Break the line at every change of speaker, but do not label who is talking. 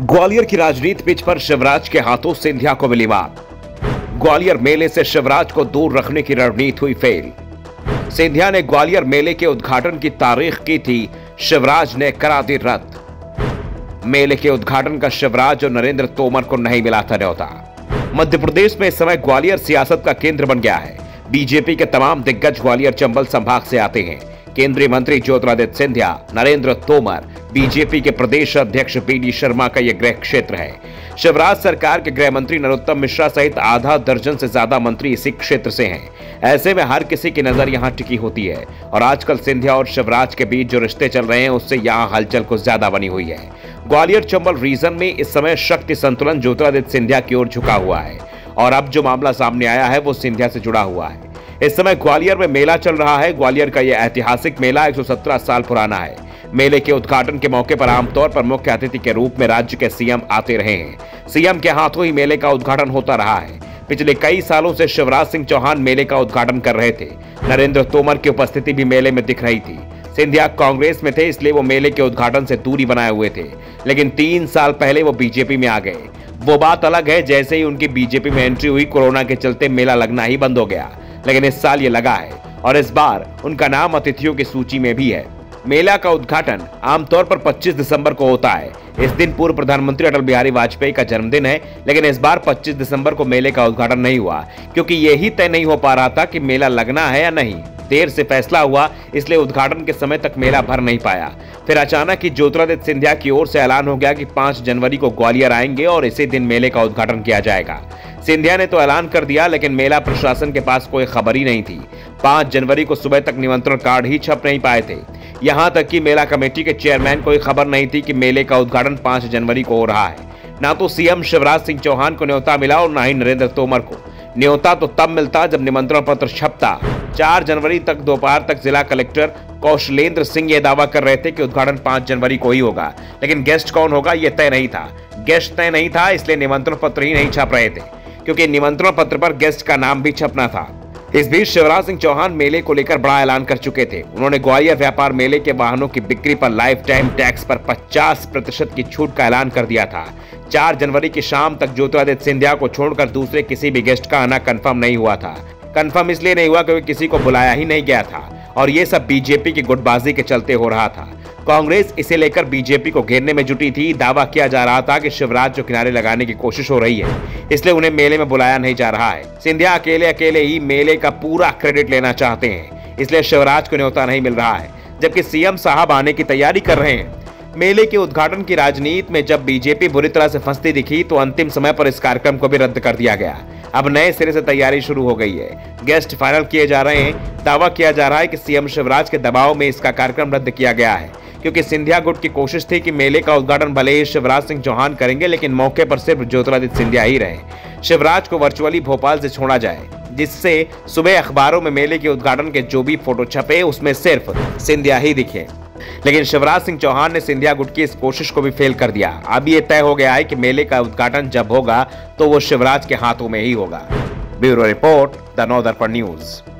ग्वालियर की राजनीति पिच पर शिवराज के हाथों सिंधिया को मिली मात। ग्वालियर मेले से शिवराज को दूर रखने की रणनीति हुई फेल। सिंधिया ने ग्वालियर मेले के उद्घाटन की तारीख की थी, शिवराज ने करा दी रद्द। मेले के उद्घाटन का शिवराज और नरेंद्र तोमर को नहीं मिला था न्योता। मध्य प्रदेश में इस समय ग्वालियर सियासत का केंद्र बन गया है। बीजेपी के तमाम दिग्गज ग्वालियर चंबल संभाग से आते हैं। केंद्रीय मंत्री ज्योतिरादित्य सिंधिया, नरेंद्र तोमर, बीजेपी के प्रदेश अध्यक्ष बीडी शर्मा का यह गृह क्षेत्र है। शिवराज सरकार के गृह मंत्री नरोत्तम मिश्रा सहित आधा दर्जन से ज्यादा मंत्री इसी क्षेत्र से हैं। ऐसे में हर किसी की नजर यहां टिकी होती है और आजकल सिंधिया और शिवराज के बीच जो रिश्ते चल रहे हैं उससे यहां हलचल कुछ ज्यादा बनी हुई है। ग्वालियर चंबल रीजन में इस समय शक्ति संतुलन ज्योतिरादित्य सिंधिया की ओर झुका हुआ है और अब जो मामला सामने आया है वो सिंधिया से जुड़ा हुआ है। इस समय ग्वालियर में मेला चल रहा है। ग्वालियर का यह ऐतिहासिक मेला 117 साल पुराना है। मेले के उद्घाटन के मौके पर आमतौर पर मुख्य अतिथि के रूप में राज्य के सीएम आते रहे हैं। सीएम के हाथों ही मेले का उद्घाटन होता रहा है। पिछले कई सालों से शिवराज सिंह चौहान मेले का उद्घाटन कर रहे थे। नरेंद्र तोमर की उपस्थिति भी मेले में दिख रही थी। सिंधिया कांग्रेस में थे, इसलिए वो मेले के उद्घाटन से दूरी बनाए हुए थे, लेकिन 3 साल पहले वो बीजेपी में आ गए। वो बात अलग है, जैसे ही उनकी बीजेपी में एंट्री हुई कोरोना के चलते मेला लगना ही बंद हो गया, लेकिन इस साल ये लगा है और इस बार उनका नाम अतिथियों की सूची में भी है। मेला का उद्घाटन आमतौर पर 25 दिसंबर को होता है। इस दिन पूर्व प्रधानमंत्री अटल बिहारी वाजपेयी का जन्मदिन है, लेकिन इस बार 25 दिसंबर को मेले का उद्घाटन नहीं हुआ क्योंकि यही तय नहीं हो पा रहा था कि मेला लगना है या नहीं। देर से फैसला हुआ, इसलिए उद्घाटन के समय तक मेला भर नहीं पाया। फिर अचानक ही ज्योतिरादित्य सिंधिया की ओर से ऐलान हो गया कि 5 जनवरी को ग्वालियर आएंगे और इसी दिन मेले का उद्घाटन किया जाएगा। सिंधिया ने तो ऐलान कर दिया, लेकिन मेला प्रशासन के पास कोई खबर ही नहीं थी। 5 जनवरी को सुबह तक निमंत्रण कार्ड ही छप नहीं पाए थे। यहां तक कि मेला कमेटी के चेयरमैन को खबर नहीं थी कि मेले का उद्घाटन 5 जनवरी को हो रहा है। ना तो सीएम शिवराज सिंह चौहान को न्योता मिला और ना ही नरेंद्र तोमर को। न्योता तो तब मिलता जब निमंत्रण पत्र छपता। 4 जनवरी तक दोपहर तक जिला कलेक्टर कौशलेंद्र सिंह यह दावा कर रहे थे कि उद्घाटन 5 जनवरी को ही होगा, लेकिन गेस्ट कौन होगा यह तय नहीं था। गेस्ट तय नहीं था, इसलिए निमंत्रण पत्र ही नहीं छप रहे थे, क्योंकि निमंत्रण पत्र पर गेस्ट का नाम भी छपना था। इस बीच शिवराज सिंह चौहान मेले को लेकर बड़ा ऐलान कर चुके थे। उन्होंने ग्वालियर व्यापार मेले के वाहनों की बिक्री पर लाइफ टाइम टैक्स पर 50% की छूट का ऐलान कर दिया था। 4 जनवरी की शाम तक ज्योतिरादित्य सिंधिया को छोड़कर दूसरे किसी भी गेस्ट का आना कंफर्म नहीं हुआ था। कंफर्म इसलिए नहीं हुआ क्योंकि किसी को बुलाया ही नहीं गया था और ये सब बीजेपी की गुटबाजी के चलते हो रहा था। कांग्रेस इसे लेकर बीजेपी को घेरने में जुटी थी। दावा किया जा रहा था कि शिवराज को किनारे लगाने की कोशिश हो रही है, इसलिए उन्हें मेले में बुलाया नहीं जा रहा है। सिंधिया अकेले ही मेले का पूरा क्रेडिट लेना चाहते हैं, इसलिए शिवराज को न्योता नहीं मिल रहा है, जबकि सीएम साहब आने की तैयारी कर रहे हैं। मेले के उद्घाटन की राजनीति में जब बीजेपी बुरी तरह से फंसती दिखी तो अंतिम समय पर इस कार्यक्रम को भी रद्द कर दिया गया। अब नए सिरे से तैयारी शुरू हो गई है। गेस्ट फाइनल किए जा रहे हैं। दावा किया जा रहा है कि सीएम शिवराज के दबाव में इसका कार्यक्रम रद्द किया गया है, क्योंकि सिंधिया गुट की कोशिश थी कि मेले का उद्घाटन भले ही शिवराज सिंह चौहान करेंगे, लेकिन मौके पर सिर्फ ज्योतिरादित्य सिंधिया ही रहे। शिवराज को वर्चुअली भोपाल से छोड़ा जाए, जिससे सुबह अखबारों में मेले के उद्घाटन के जो भी फोटो छपे उसमें सिर्फ सिंधिया ही दिखे। लेकिन शिवराज सिंह चौहान ने सिंधिया गुट की इस कोशिश को भी फेल कर दिया। अब ये तय हो गया है कि मेले का उद्घाटन जब होगा तो वो शिवराज के हाथों में ही होगा। Bureau report, the Navdarpan news.